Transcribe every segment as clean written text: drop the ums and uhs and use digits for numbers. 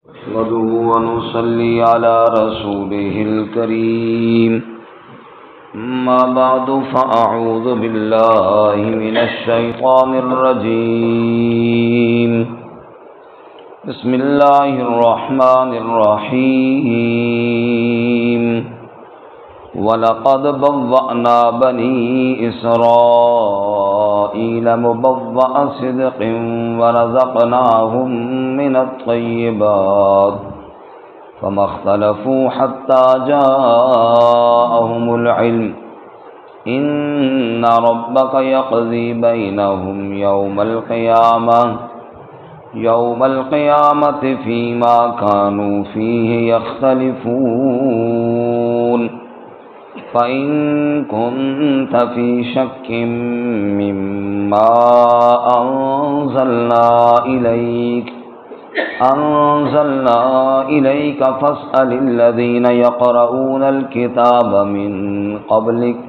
نحمده ونصلي على رسوله الكريم أما بعد فأعوذ بالله من الشيطان الرجيم بسم الله الرحمن الرحيم وَلَقَدْ بَوَّأْنَا بَنِي إِسْرَائِيلَ مُبَوَّأَ صِدْقٍ وَرَزَقْنَاهُم مِّنَ الطَّيِّبَاتِ فَمَا اخْتَلَفُوا حَتَّى جَاءَهُمُ الْعِلْمُ إِنَّ رَبَّكَ يَقْضِي بَيْنَهُمْ يَوْمَ الْقِيَامَةِ فِيمَا كَانُوا فِيهِ يَخْتَلِفُونَ فَإِن كُنتَ فِي شَكٍّ مِّمَّا أَنزَلْنَا إِلَيْكَ فَاسْأَلِ الَّذِينَ يَقْرَؤُونَ الْكِتَابَ مِن قَبْلِكَ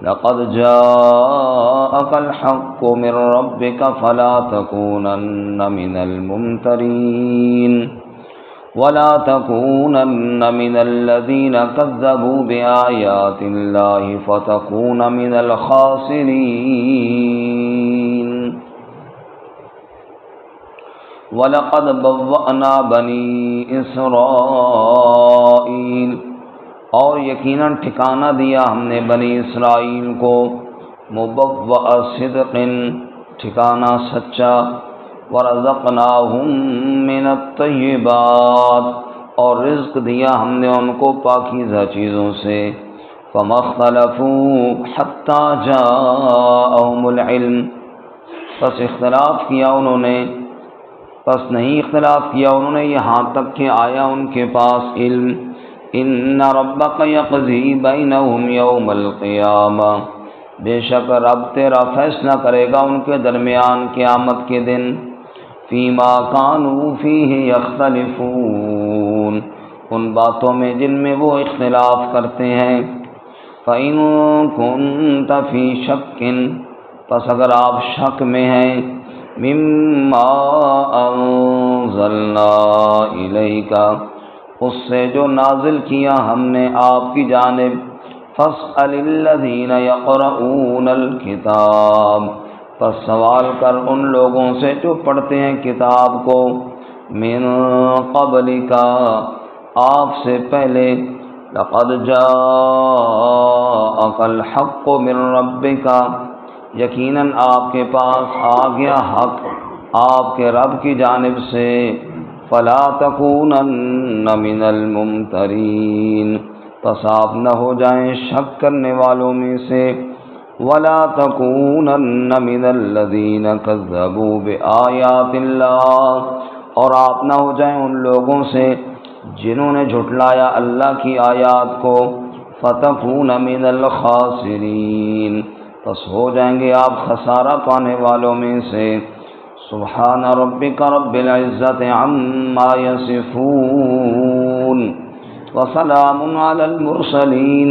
لَقَدْ جَاءَكَ الْحَقُّ مِن رَّبِّكَ فَلَا تَكُونَنَّ مِنَ الْمُمْتَرِينَ وَلَا تَكُونَنَّ مِنَ الَّذِينَ كَذَّبُوا بِآيَاتِ اللَّهِ فَتَكُونَ مِنَ الْخَاسِرِينَ وَلَقَدْ بَوَّأْنَا بَنِي إِسْرَائِيلَ اور یقیناً ٹھکانہ دیا ہم نے بنی اسرائیل کو مبوّأ صدق ٹھکانہ سچا وَرَزَقْنَاهُم مِّنَ الطَّيِّبَاتِ اور رزق دیا ہم نے ان کو پاکیزہ چیزوں سے فَمَا اخْتَلَفُوا حَتَّى جَاءَهُمُ الْعِلْمُ پس نہیں اختلاف کیا انہوں نے یہاں تک کہ آیا ان کے پاس علم ان ربک یقضی بینہم یوم القیامہ بے شک رب تیرا فیصلہ کرے گا ان کے درمیان قیامت کے دن فیما کانوا فیہ یختلفون ان باتوں میں جن میں وہ اختلاف کرتے ہیں فَإِن كُنتَ فِي شَكٍّ پس اگر آپ شک میں ہیں مما انزلنا الیک اس سے جو نازل کیا ہم نے آپ کی جانب فاسأل الذین یقرؤون الکتاب پس سوال کر ان لوگوں سے جو پڑھتے ہیں کتاب کو من قبلک آپ سے پہلے لقد جاءک الحق من ربک یقیناً آپ کے پاس آ گیا حق آپ کے رب کی جانب سے فلا تکونن من الممترین پس آپ نہ ہو جائیں شک کرنے والوں میں سے ولا تکونن من الذین کذبوا بآیات اللہ اور آپ نہ ہو جائیں ان لوگوں سے جنہوں نے جھٹلایا اللہ کی آیات کو فتکون من الخاسرین پس ہو جائیں گے آپ خسارہ پانے والوں میں سے سبحان ربک رب العزت عما یصفون وسلام علی المرسلین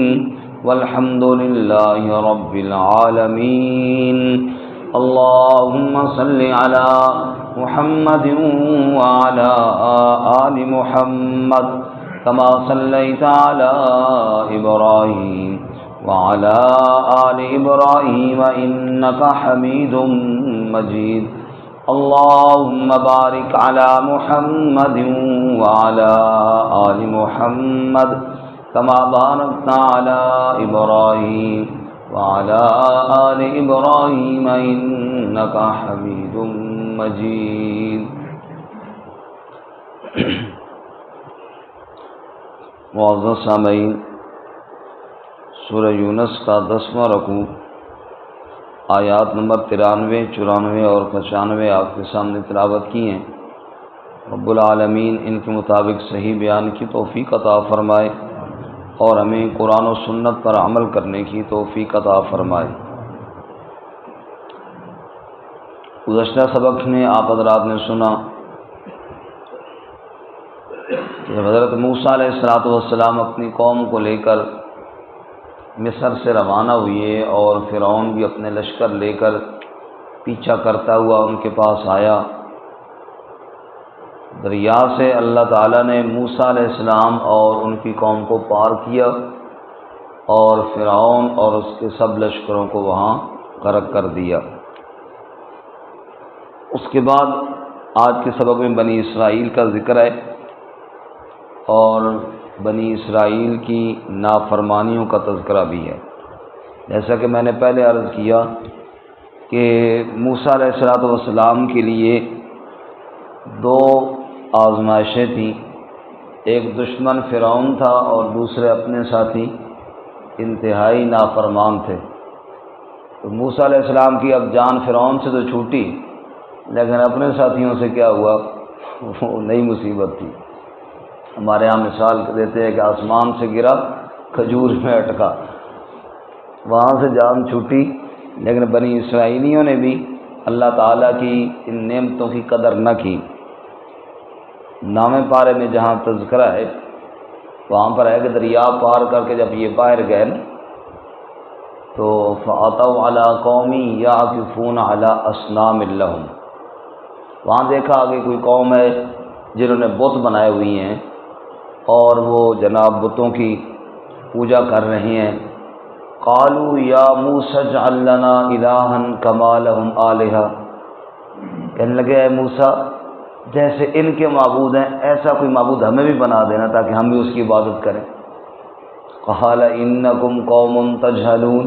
والحمد للہ رب العالمین اللہم صل علی محمد وعلی آل محمد کما صلیت علی ابراہیم وعلى آل إبراهيم إنك حميد مجيد اللهم بارك على محمد وعلى آل محمد كما باركت على إبراهيم وعلى آل إبراهيم إنك حميد مجيد معزز سامعین سورہ یونس کا 10واں رکوع آیات نمبر 93, 94 اور 95 آپ کے سامنے تلاوت کی ہیں۔ رب العالمین ان کے مطابق صحیح بیان کی توفیق عطا فرمائے اور ہمیں قرآن و سنت پر عمل کرنے کی توفیق عطا فرمائے۔ گزشتہ سبق میں آپ حضرات نے سنا کہ حضرت موسیٰ علیہ السلام اپنی قوم کو لے کر مصر سے روانہ ہوئے اور فرعون بھی اپنے لشکر لے کر پیچھا کرتا ہوا ان کے پاس آیا۔ دریا سے اللہ تعالیٰ نے موسیٰ علیہ السلام اور ان کی قوم کو پار کیا اور فرعون اور اس کے سب لشکروں کو وہاں غرق کر دیا۔ اس کے بعد آج کے سبق میں بنی اسرائیل کا ذکر ہے اور بنی اسرائیل کی نافرمانیوں کا تذکرہ بھی ہے۔ جیسا کہ میں نے پہلے عرض کیا کہ موسیٰ علیہ السلام کے لیے دو آزمائشیں تھیں، ایک دشمن فرعون تھا اور دوسرے اپنے ساتھی انتہائی نافرمان تھے۔ تو موسیٰ علیہ السلام کی اب جان فرعون سے تو چھوٹی، لیکن اپنے ساتھیوں سے کیا ہوا، وہ نئی مصیبت تھی۔ ہمارے ہاں مثال دیتے ہیں کہ آسمان سے گرا کھجور میں اٹکا، وہاں سے جان چھوٹی۔ لیکن بنی اسرائیلیوں نے بھی اللہ تعالیٰ کی ان نعمتوں کی قدر نہ کی۔ نامے پارے میں جہاں تذکرہ ہے وہاں پر ہے کہ دریا پار کر کے جب یہ باہر گئے نا تو فَأَتَوْا عَلَىٰ قَوْمٍ يَعْكُفُونَ عَلَىٰ أَصْنَامٍ لَهُمْ، وہاں دیکھا کہ کوئی قوم ہے جنہوں نے بت بنائے ہوئی ہیں اور وہ جناب بتوں کی پوجا کر رہے ہیں۔ قالوا یا موسیٰ اجعل لنا الہا کما لہم آلہہ، کہنے لگے اے موسیٰ جیسے ان کے معبود ہیں ایسا کوئی معبود ہمیں بھی بنا دینا تاکہ ہم بھی اس کی عبادت کریں۔ قال انکم قوم تجہلون،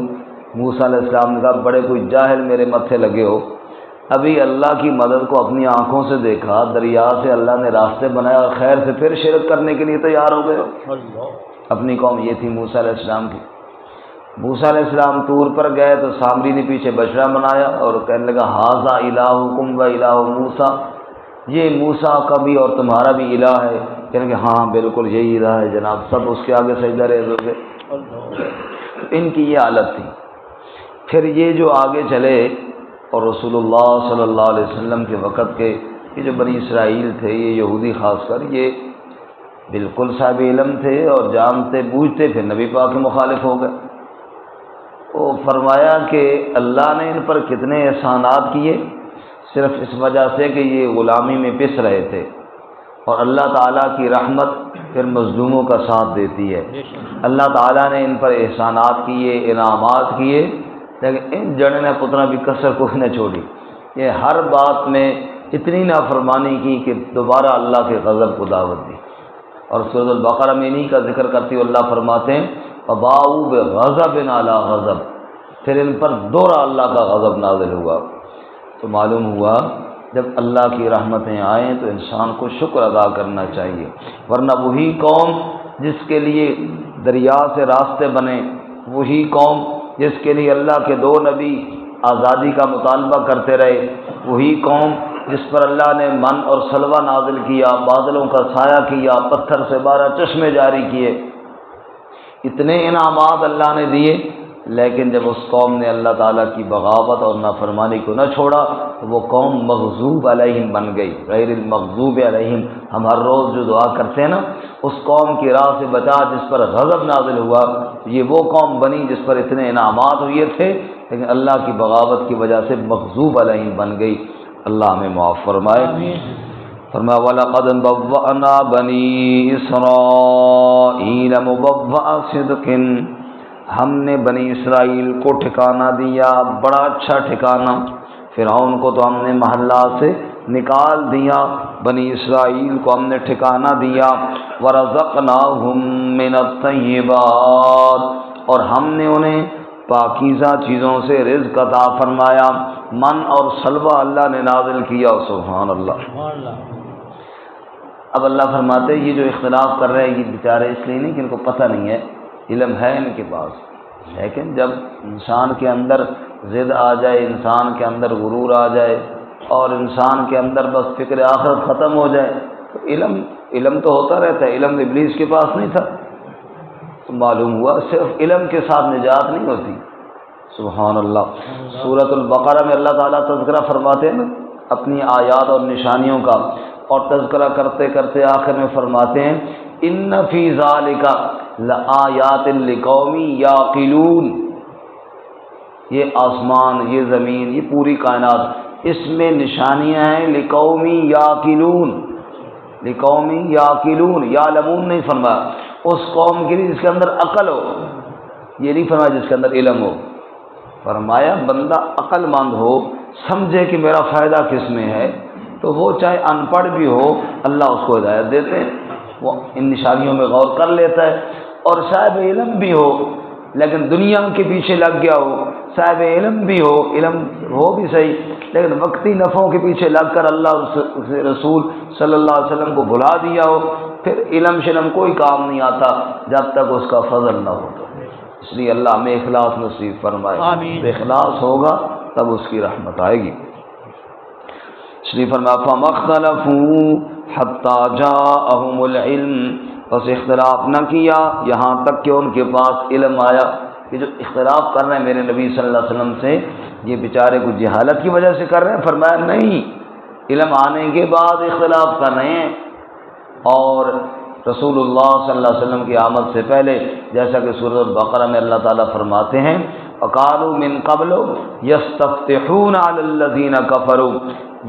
موسیٰ علیہ السلام نے کہا بڑے کوئی جاہل میرے متھے لگے ہو، ابھی اللہ کی مدد کو اپنی آنکھوں سے دیکھا، دریا سے اللہ نے راستے بنائے اور خیر سے پھر شرک کرنے کے لیے تیار ہو گئے ہو۔ اپنی قوم یہ تھی موسیٰ علیہ السلام کی۔ موسیٰ علیہ السلام طور پر گئے تو سامری نے پیچھے بچڑا بنایا اور کہنے لگا ھذا الہکم و الہ موسیٰ، یہ موسیٰ کا بھی اور تمہارا بھی الہ ہے۔ کہنے کہ ہاں بالکل یہی الہ ہے جناب، سب اس کے آگے سجدہ ریز ہو گئے۔ ان کی یہ حالت تھی۔ پھر یہ جو آگے چلے اور رسول اللہ صلی اللہ علیہ وسلم کے وقت کے یہ جو بنی اسرائیل تھے، یہ یہودی خاص کر، یہ بالکل صاحب علم تھے اور جانتے بوجھتے، پھر نبی پاک کے مخالف ہو گئے۔ وہ فرمایا کہ اللہ نے ان پر کتنے احسانات کیے، صرف اس وجہ سے کہ یہ غلامی میں پس رہے تھے، اور اللہ تعالیٰ کی رحمت پھر مظلوموں کا ساتھ دیتی ہے۔ اللہ تعالیٰ نے ان پر احسانات کیے، انعامات کیے، لیکن ان جڑ نے پتنا بھی کسر کو نہ چھوڑی۔ یہ ہر بات میں اتنی نافرمانی کی کہ دوبارہ اللہ کے غضب کو دعوت دی۔ اور سورۃ البقرہ میں انہی کا ذکر کرتی ہوئے اللہ فرماتے ہیں فَبَاءُوا بِغَضَبٍ عَلَىٰ غَضَبٍ، پھر ان پر دوہرا اللہ کا غضب نازل ہوا۔ تو معلوم ہوا جب اللہ کی رحمتیں آئیں تو انسان کو شکر ادا کرنا چاہیے، ورنہ وہی قوم جس کے لیے دریا سے راستے بنے، وہی قوم جس کے لیے اللہ کے دو نبی آزادی کا مطالبہ کرتے رہے، وہی قوم جس پر اللہ نے من اور سلوہ نازل کیا، بادلوں کا سایہ کیا، پتھر سے 12 چشمے جاری کیے، اتنے انعامات اللہ نے دیے، لیکن جب اس قوم نے اللہ تعالیٰ کی بغاوت اور نافرمانی کو نہ چھوڑا تو وہ قوم مغضوب علیہم بن گئی۔ غیر المغضوب علیہم، ہم ہر روز جو دعا کرتے ہیں نا، اس قوم کی راہ سے بچا جس پر غضب نازل ہوا، یہ وہ قوم بنی جس پر اتنے انعامات ہوئے تھے لیکن اللہ کی بغاوت کی وجہ سے مغضوب علیہم بن گئی۔ اللہ ہمیں معاف فرمائے۔ فرمایا وَلَقَدْ بَوَّأْنَا بَنِي إِسْرَائِيلَ مُبَوَّأَ صِدْقٍ، ہم نے بنی اسرائیل کو ٹھکانہ دیا بڑا اچھا ٹھکانہ۔ فرعون کو تو ہم نے محلات سے نکال دیا، بنی اسرائیل کو ہم نے ٹھکانہ دیا۔ وَرَزَقْنَاهُم مِّنَ الطَّيِّبَاتِ، اور ہم نے انہیں پاکیزہ چیزوں سے رزق عطا فرمایا، من اور سلوہ اللہ نے نازل کیا۔ سبحان اللہ۔ اب اللہ فرماتے یہ جو اختلاف کر رہے ہیں یہ بیچارے اس لیے نہیں کہ ان کو پتہ نہیں ہے، علم ہے ان کے پاس، لیکن جب انسان کے اندر ضد آ جائے، انسان کے اندر غرور آ جائے اور انسان کے اندر بس فکر آخرت ختم ہو جائے تو علم تو ہوتا رہتا ہے، علم ابلیس کے پاس نہیں تھا۔ تو معلوم ہوا صرف علم کے ساتھ نجات نہیں ہوتی۔ سبحان اللہ۔ سورۃ البقرہ میں اللہ تعالیٰ تذکرہ فرماتے ہیں نا اپنی آیات اور نشانیوں کا، اور تذکرہ کرتے کرتے آخر میں فرماتے ہیں ان فی ذالک لآیات لقوم یعقلون، یہ آسمان، یہ زمین، یہ پوری کائنات، اس میں نشانیاں ہیں لقوم یعقلون، لقوم یعقلون، یعلمون نہیں فرمایا، اس قوم کے لیے جس کے اندر عقل ہو، یہ نہیں فرمایا جس کے اندر علم ہو، فرمایا بندہ عقل مند ہو، سمجھے کہ میرا فائدہ کس میں ہے، تو وہ چاہے ان پڑھ بھی ہو اللہ اس کو ہدایت دیتے ہیں، وہ ان نشانیوں میں غور کر لیتا ہے، اور صاحب علم بھی ہو لیکن دنیا کے پیچھے لگ گیا ہو، صاحب علم بھی ہو، علم ہو بھی صحیح لیکن وقتی نفعوں کے پیچھے لگ کر اللہ اور رسول صلی اللہ علیہ وسلم کو بھلا دیا ہو، پھر علم شلم کوئی کام نہیں آتا جب تک اس کا فضل نہ ہو۔ تو اس لیے اللہ ہمیں اخلاص نصیب فرمائے، آمین۔ اخلاص ہوگا تب اس کی رحمت آئے گی۔ اس لیے فرمایا فَمَا اخْتَلَفُوا حَتَّى جَاءَهُمُ الْعِلْمُ، بس اختلاف نہ کیا یہاں تک کہ ان کے پاس علم آیا۔ یہ جو اختلاف کر رہے ہیں میرے نبی صلی اللہ علیہ وسلم سے، یہ بیچارے کو جہالت کی وجہ سے کر رہے ہیں؟ فرمایا نہیں، علم آنے کے بعد اختلاف کر رہے ہیں، اور رسول اللہ صلی اللہ علیہ وسلم کی آمد سے پہلے جیسا کہ سورۃ البقرہ میں اللہ تعالیٰ فرماتے ہیں وَقَالُوا مِن قَبْلُ يَسْتَفْتِحُونَ عَلَى الَّذِينَ كَفَرُوا،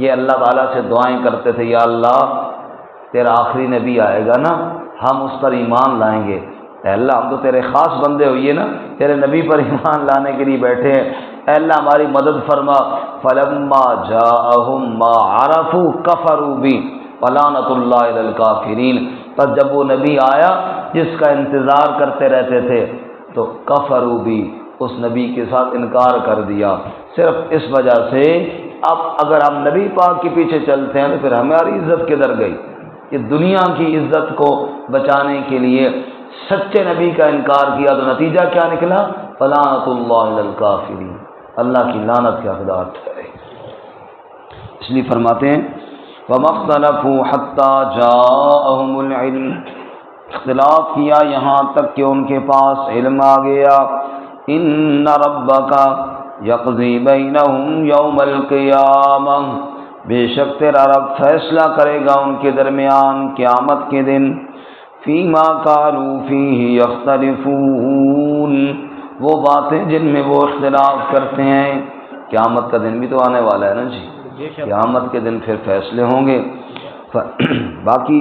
یہ اللہ تعالیٰ سے دعائیں کرتے تھے، یا اللہ تیرا آخری نبی آئے گا نا، ہم اس پر ایمان لائیں گے، اے اللہ ہم تو تیرے خاص بندے ہوئے نا، تیرے نبی پر ایمان لانے کے لیے بیٹھے ہیں، اے اللہ ہماری مدد فرما۔ فَلَمَّا جَاءَهُم مَّا عَرَفُوا كَفَرُوا بِهِ وَلَعْنَةُ اللَّهِ عَلَى الْكَافِرِينَ، پر جب وہ نبی آیا جس کا انتظار کرتے رہتے تھے تو کفروا بھی، اس نبی کے ساتھ انکار کر دیا، صرف اس وجہ سے اب اگر ہم نبی پاک کے پیچھے چلتے ہیں تو پھر ہماری عزت کدھر گئی؟ یہ دنیا کی عزت کو بچانے کے لیے سچے نبی کا انکار کیا تو نتیجہ کیا نکلا؟ فَلَعْنَةُ اللَّهِ عَلَى الْكَافِرِينَ، اللہ کی لعنت کے حقدار ٹھہرے۔ اس لیے فرماتے ہیں وَمَا اخْتَلَفُوا حَتَّى جَاءَهُمُ الْعِلْمُ، اختلاف کیا یہاں تک کہ ان کے پاس علم آ گیا۔ إِنَّ رَبَّكَ يَقْضِي بَيْنَهُمْ يَوْمَ الْقِيَامَةِ، بے شک تیرا رب فیصلہ کرے گا ان کے درمیان قیامت کے دن، فِيمَا كَانُوا فِيهِ يَخْتَلِفُونَ، وہ باتیں جن میں وہ اختلاف کرتے ہیں۔ قیامت کا دن بھی تو آنے والا ہے نا جی، قیامت کے دن پھر فیصلے ہوں گے۔ باقی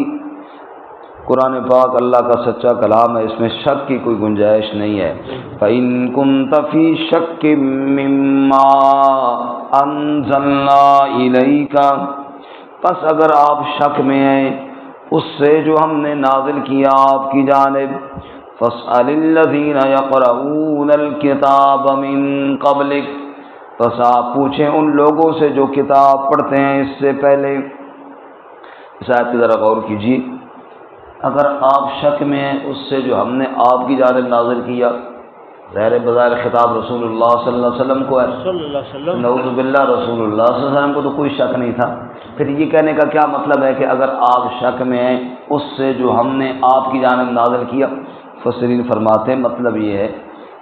قرآن پاک اللہ کا سچا کلام ہے، اس میں شک کی کوئی گنجائش نہیں ہے۔ فَإِن كُنتَ فِي شَكٍّ مِّمَّا أَنزَلْنَا إِلَيْكَ، پس اگر آپ شک میں ہیں اس سے جو ہم نے نازل کیا آپ کی جانب، فَاسْأَلِ الَّذِينَ يَقْرَؤُونَ الْكِتَابَ مِن قَبْلِكَ، بس آپ پوچھیں ان لوگوں سے جو کتاب پڑھتے ہیں اس سے پہلے۔ اس آیت کی ذرا غور کیجیے، اگر آپ شک میں ہیں اس سے جو ہم نے آپ کی جانب نازل کیا، ظاہر بظاہر خطاب رسول اللہ صلی اللہ علیہ وسلم کو ہے، نعوذ باللہ رسول اللہ صلی اللہ علیہ وسلم کو تو کوئی شک نہیں تھا، پھر یہ کہنے کا کیا مطلب ہے کہ اگر آپ شک میں ہیں اس سے جو ہم نے آپ کی جانب نازل کیا؟ مفسرین فرماتے ہیں مطلب یہ ہے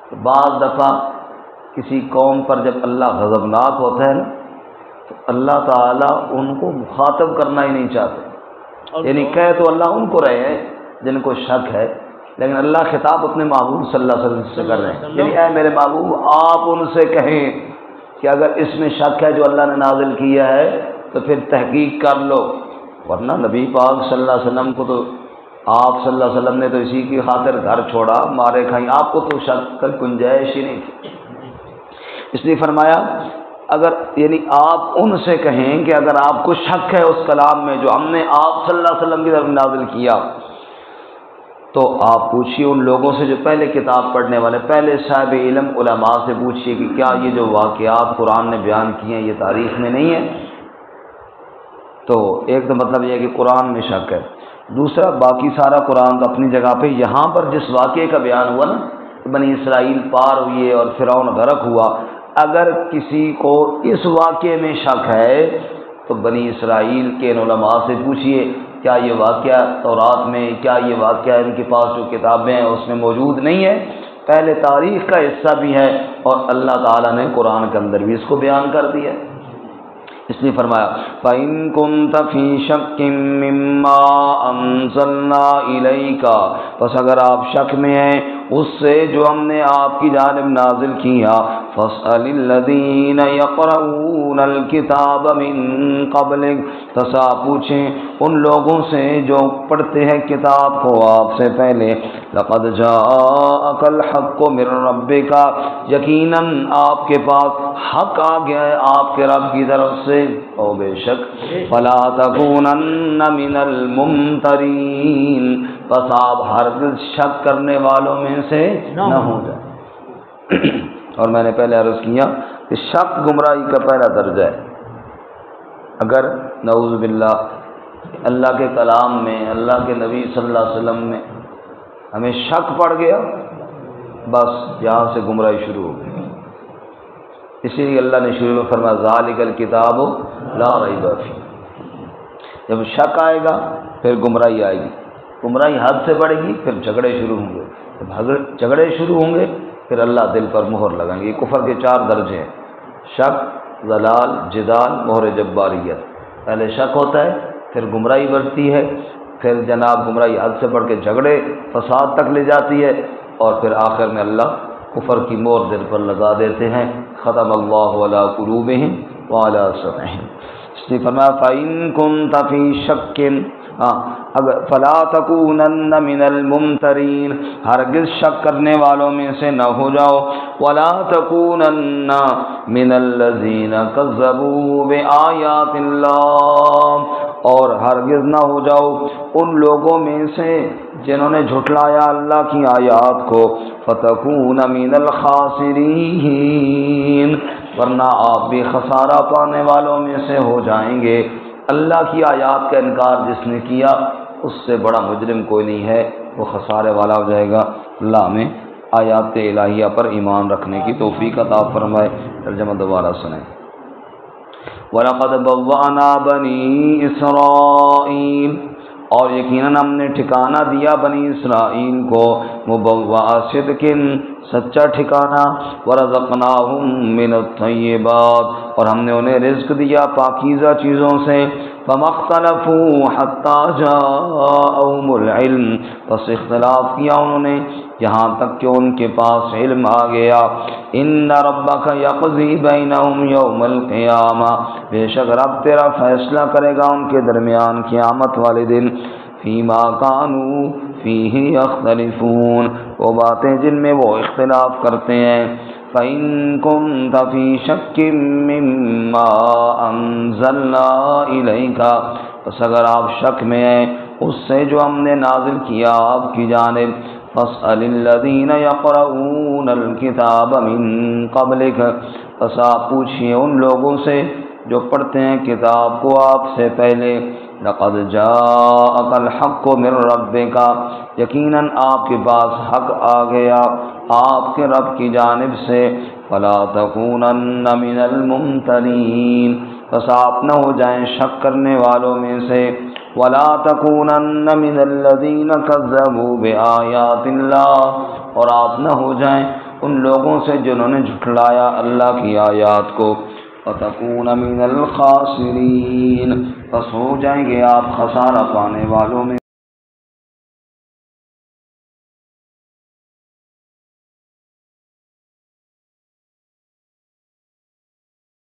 کہ بعض دفعہ کسی قوم پر جب اللہ غضبناک ہوتا ہے نا تو اللہ تعالیٰ ان کو مخاطب کرنا ہی نہیں چاہتے، یعنی کہہ تو اللہ ان کو رہے ہیں جن کو شک ہے، لیکن اللہ خطاب اپنے محبوب صلی اللہ علیہ وسلم سے کر رہے ہیں، یعنی اے میرے محبوب آپ ان سے کہیں کہ اگر اس میں شک ہے جو اللہ نے نازل کیا ہے تو پھر تحقیق کر لو، ورنہ نبی پاک صلی اللہ علیہ وسلم کو تو آپ صلی اللہ علیہ وسلم نے تو اسی کی خاطر گھر چھوڑا، مارے کھائیں، آپ کو تو شک کی گنجائش ہی نہیں تھی۔ اس لیے فرمایا اگر یعنی آپ ان سے کہیں کہ اگر آپ کو شک ہے اس کلام میں جو ہم نے آپ صلی اللہ علیہ وسلم کی طرف نازل کیا تو آپ پوچھیے ان لوگوں سے جو پہلے کتاب پڑھنے والے، پہلے صاحب علم علماء سے پوچھیے کہ کیا یہ جو واقعات قرآن نے بیان کیے ہیں یہ تاریخ میں نہیں ہے؟ تو ایک تو مطلب یہ ہے کہ قرآن میں شک ہے، دوسرا باقی سارا قرآن تو اپنی جگہ پہ، یہاں پر جس واقعے کا بیان ہوا نا بنی اسرائیل پار ہوئے اور فرعون غرق ہوا، اگر کسی کو اس واقعے میں شک ہے تو بنی اسرائیل کے علماء سے پوچھئے کیا یہ واقعہ تورات میں، کیا یہ واقعہ ان کے پاس جو کتابیں ہیں اس میں موجود نہیں ہے؟ پہلے تاریخ کا حصہ بھی ہے اور اللہ تعالیٰ نے قرآن کے اندر بھی اس کو بیان کر دیا ہے۔ اس نے فرمایا فَإِن كُنتَ فِي شَكٍّ مِّمَّا أَنزَلْنَا إِلَيْكَ، پس اگر آپ شک میں ہیں اس سے جو ہم نے آپ کی جانب نازل کیا، فاسأل الذین یقرؤون الکتاب من قبلک، تسا پوچھیں ان لوگوں سے جو پڑھتے ہیں کتاب کو آپ سے پہلے، لقد جاءک الحق من ربک، یقیناً آپ کے پاس حق آ گیا ہے آپ کے رب کی طرف سے، او بے شک، فلا تکونن من الممترین، بس آپ ہرگز شک کرنے والوں میں سے نہ ہو جائیں۔ اور میں نے پہلے عرض کیا کہ شک گمراہی کا پہلا درجہ ہے۔ اگر نعوذ باللہ اللہ کے کلام میں، اللہ کے نبی صلی اللہ علیہ وسلم میں ہمیں شک پڑ گیا، بس یہاں سے گمراہی شروع ہو گئی۔ اسی لیے اللہ نے شروع میں فرمایا ذالک الکتاب لا ریب فیہ۔ جب شک آئے گا پھر گمراہی آئے گی، گمراہی حد سے بڑھے گی، پھر جھگڑے شروع ہوں گے، جب جھگڑے شروع ہوں گے پھر اللہ دل پر مہر لگائیں گے۔ یہ کفر کے 4 درجے ہیں: شک، ضلال، جدال، مہر جباریت۔ پہلے شک ہوتا ہے، پھر گمراہی بڑھتی ہے، پھر جناب گمراہی حد سے بڑھ کے جھگڑے فساد تک لے جاتی ہے، اور پھر آخر میں اللہ کفر کی مہر دل پر لگا دیتے ہیں۔ ختم اللہ علی قلوبہم وعلی سمعہم۔ اس نے فرمایا فَإِن كُنتَ فِي شَكٍّ، فلا تکونن من الممترین، ہرگز شک کرنے والوں میں سے نہ ہو جاؤ، ولا تکونن من الذین کذبوا بآیات اللہ، اور ہرگز نہ ہو جاؤ ان لوگوں میں سے جنہوں نے جھٹلایا اللہ کی آیات کو، فتکون من الخاسرین، ورنہ آپ بھی خسارہ پانے والوں میں سے ہو جائیں گے۔ اللہ کی آیات کا انکار جس نے کیا اس سے بڑا مجرم کوئی نہیں ہے، وہ خسارے والا ہو جائے گا۔ اللہ ہمیں آیات الہیہ پر ایمان رکھنے کی توفیق عطا فرمائے۔ ترجمہ دوبارہ سنیں۔ وَلَقَدْ بَوَّأْنَا بَنِي إِسْرَائِيلَ، اور یقیناً ہم نے ٹھکانہ دیا بنی اسرائیل کو، مبوّأَ صدق، سچا ٹھکانہ، وَرَزَقْنَاهُم مِّنَ الطَّيِّبَاتِ، اور ہم نے انہیں رزق دیا پاکیزہ چیزوں سے، فَمَا اخْتَلَفُوا حَتَّىٰ جَاءَهُمُ الْعِلْمُ، بس اختلاف کیا انہوں نے یہاں تک کہ ان کے پاس علم آ گیا۔ إِنَّ رَبَّكَ يَقْضِي بَيْنَهُمْ يَوْمَ الْقِيَامَةِ، بے شک رب تیرا فیصلہ کرے گا ان کے درمیان قیامت والے دن، فِيمَا كَانُوا فِيهِ يَخْتَلِفُونَ، وہ باتیں جن میں وہ اختلاف کرتے ہیں۔ فَإِن كُنتَ فِي شَكٍّ مِّمَّا أَنزَلْنَا إِلَيْكَ، بس اگر آپ شک میں ہیں اس سے جو ہم نے نازل کیا آپ کی جانب، فَاسْأَلِ الَّذِينَ يَقْرَؤُونَ الْكِتَابَ مِن قَبْلِكَ، بس آپ پوچھئے ان لوگوں سے جو پڑھتے ہیں کتاب کو آپ سے پہلے، لقد جاءک الحق من ربک، یقیناً آپ کے پاس حق آ گیا آپ کے رب کی جانب سے، فلا تکونن من الممترین، بس آپ نہ ہو جائیں شک کرنے والوں میں سے، ولا تکونن من الذین کذبوا بآیات اللہ، اور آپ نہ ہو جائیں ان لوگوں سے جنہوں نے جھٹلایا اللہ کی آیات کو، فتکون من الخاسرین، بس ہو جائیں گے آپ خسارہ پانے والوں میں۔